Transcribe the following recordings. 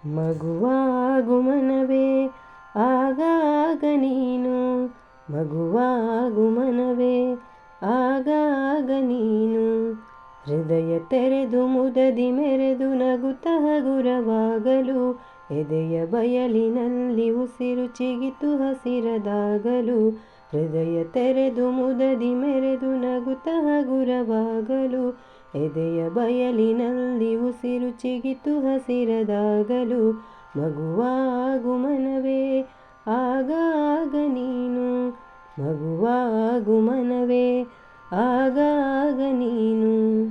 ಮಗುವಾಗು ಮನವೇ ಆಗಾಗ ನೀನು, ಮಗುವಾಗು ಮನವೇ ಆಗಾಗ ನೀನು. ಹೃದಯ ತೆರೆದು ಮುದದಿ ಮೆರೆದು ನಗುತ್ತ ಹಗುರವಾಗಲು, ಎದೆಯ ಬಯಲಿನಲ್ಲಿ ಉಸಿರು ಚಿಗಿತು ಹಸಿರದಾಗಲು. ಹೃದಯ ತೆರೆದು ಮುದದಿ ಮೆರೆದು ನಗುತ್ತ ಹಗುರವಾಗಲು, ಎದೆಯ ಬಯಲಿನಲ್ಲಿ ಉಸಿರು ಚಿಗಿತು ಹಸಿರದಾಗಲು. ಮಗುವಾಗು ಮನವೇ ಆಗಾಗ ನೀನು, ಮಗುವಾಗು ಮನವೇ ಆಗಾಗ ನೀನು.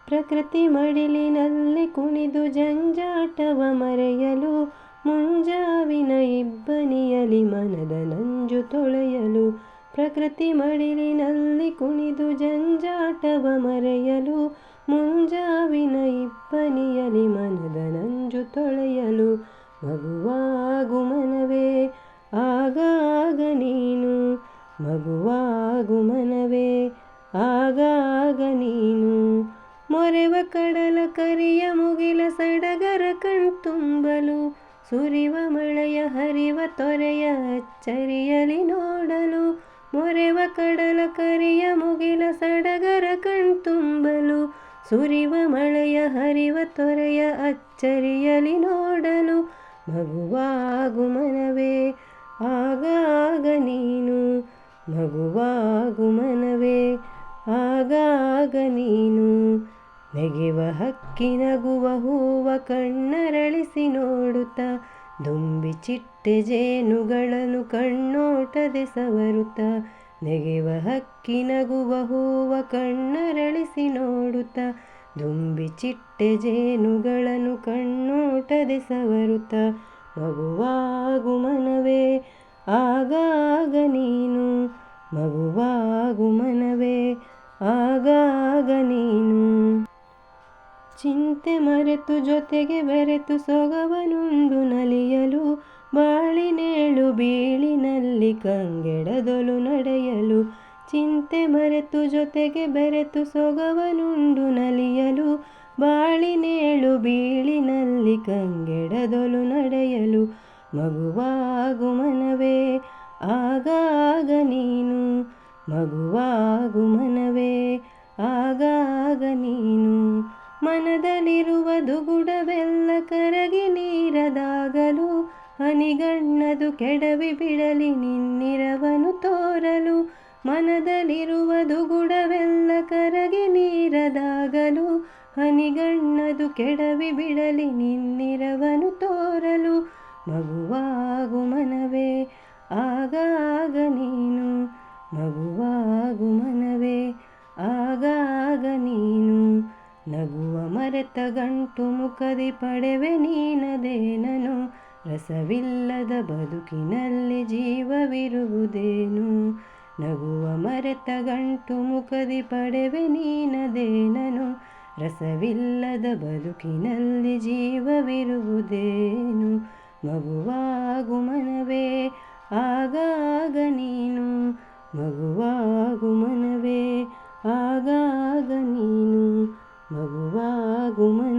ಪ್ರಕೃತಿ ಮಡಿಲಿನಲ್ಲಿ ಕುಣಿದು ಜಂಜಾಟವ ಮರೆಯಲು, ಮುಂಜಾವಿನ ಇಬ್ಬನಿಯಲಿ ಮನದ ನಂಜು ತೊಳೆಯಲು. ಪ್ರಕೃತಿ ಮಡಿಲಿನಲ್ಲಿ ಕುಣಿದು ಜಂಜಾಟವ ಮರೆಯಲು, ಮುಂಜಾವಿನ ಇಬ್ಬನಿಯಲಿ ಮನದ ನಂಜು ತೊಳೆಯಲು. ಮಗುವಾಗು ಮನವೇ ಆಗಾಗ ನೀನು, ಮಗುವಾಗು ಮನವೇ ಆಗಾಗ ನೀನು. ಮೊರೆವ ಕಡಲ ಕರಿಯ ಮುಗಿಲ ಸಡಗರ ಕಣ್ತುಂಬಲು, ಸುರಿವ ಮಳೆಯ ಹರಿವ ತೊರೆಯ ಅಚ್ಚರಿಯಲಿ ನೋಡಲು. ಮೊರೆವ ಕಡಲ ಕರಿಯ ಮುಗಿಲ ಸಡಗರ ಕಣ್ತುಂಬಲು, ಸುರಿವ ಮಳೆಯ ಹರಿವ ತೊರೆಯ ಅಚ್ಚರಿಯಲಿ ನೋಡಲು. ಮಗುವಾಗು ಮನವೇ ಆಗಾಗ ನೀನು, ಮಗುವಾಗು ಮನವೇ ಆಗಾಗ ನೀನು. ನೆಗೆವ ಹಕ್ಕಿ ನಗುವ ಹೂವ ಕಣ್ಣರಳಿಸಿ ನೋಡುತ್ತ, ದುಂಬಿ ಚಿಟ್ಟೆ ಜೇನುಗಳನ್ನು ಕಣ್ಣೋಟದೆ ಸವರುತ್ತ. ನೆಗೆವ ಹಕ್ಕಿ ನಗುವ ಹೂವ ಕಣ್ಣರಳಿಸಿ ನೋಡುತ್ತ, ದುಂಬಿ ಚಿಟ್ಟೆ ಜೇನುಗಳನ್ನು ಕಣ್ಣೋಟದೆ ಸವರುತ್ತ. ಮಗುವಾಗು ಮನವೇ ಆಗಾಗ ನೀನು, ಮಗುವಾಗು ಮನವೇ ಆಗಾಗ ನೀನು. ಚಿಂತೆ ಮರೆತು ಜೊತೆಗೆ ಬೆರೆತು ಸೊಗವನುಂಡು ನಲಿಯಲು, ಬಾಳಿನೇಳು ಬೀಳಿನಲ್ಲಿ ಕಂಗೆಡದೊಲು ನಡೆಯಲು. ಚಿಂತೆ ಮರೆತು ಜೊತೆಗೆ ಬೆರೆತು ಸೊಗವನುಂಡು ನಲಿಯಲು, ಬಾಳಿನೇಳು ಬೀಳಿನಲ್ಲಿ ಕಂಗೆಡದೊಲು ನಡೆಯಲು. ಮಗುವಾಗು ಮನವೇ ಆಗಾಗ ನೀನು, ಮಗುವಾಗು ಮನವೇ ಆಗಾಗ ನೀನು. ಮನದಲ್ಲಿರುವ ದುಗುಡವೆಲ್ಲ ಕರಗಿ ನೀರದಾಗಲು, ಹನಿಗಣ್ಣದು ಕೆಡವಿ ಬಿಡಲಿ ನಿನ್ನಿರವನು ತೋರಲು. ಮನದಲ್ಲಿರುವ ದುಗುಡವೆಲ್ಲ ಕರಗಿ ನೀರದಾಗಲು, ಹನಿಗಣ್ಣದು ಕೆಡವಿ ಬಿಡಲಿ ನಿನ್ನಿರವನು ತೋರಲು. ಮಗುವಾಗು ಮನವೇ ಆಗಾಗ ನೀನು, ಮಗುವಾಗು ಮನವೇ ಆಗಾಗ ನೀನು. ನಗುವ ಮರೆತ ಗಂಟು ಮುಖದಿ ಪಡೆವೆ ನೀನದೇನನು, ರಸವಿಲ್ಲದ ಬದುಕಿನಲ್ಲಿ ಜೀವವಿರುವುದೇನು. ನಗುವ ಮರೆತ ಗಂಟು ಮುಖದಿ ಪಡೆವೆ ನೀನದೇನನು, ರಸವಿಲ್ಲದ ಬದುಕಿನಲ್ಲಿ ಜೀವವಿರುವುದೇನು. ಮಗುವಾಗು ಮನವೇ ಆಗಾಗ ನೀನು, ಮಗುವಾಗು ಮನವೇ ಆಗಾಗ ನೀನು. ಮಗುವಾಗು ಮನವೇ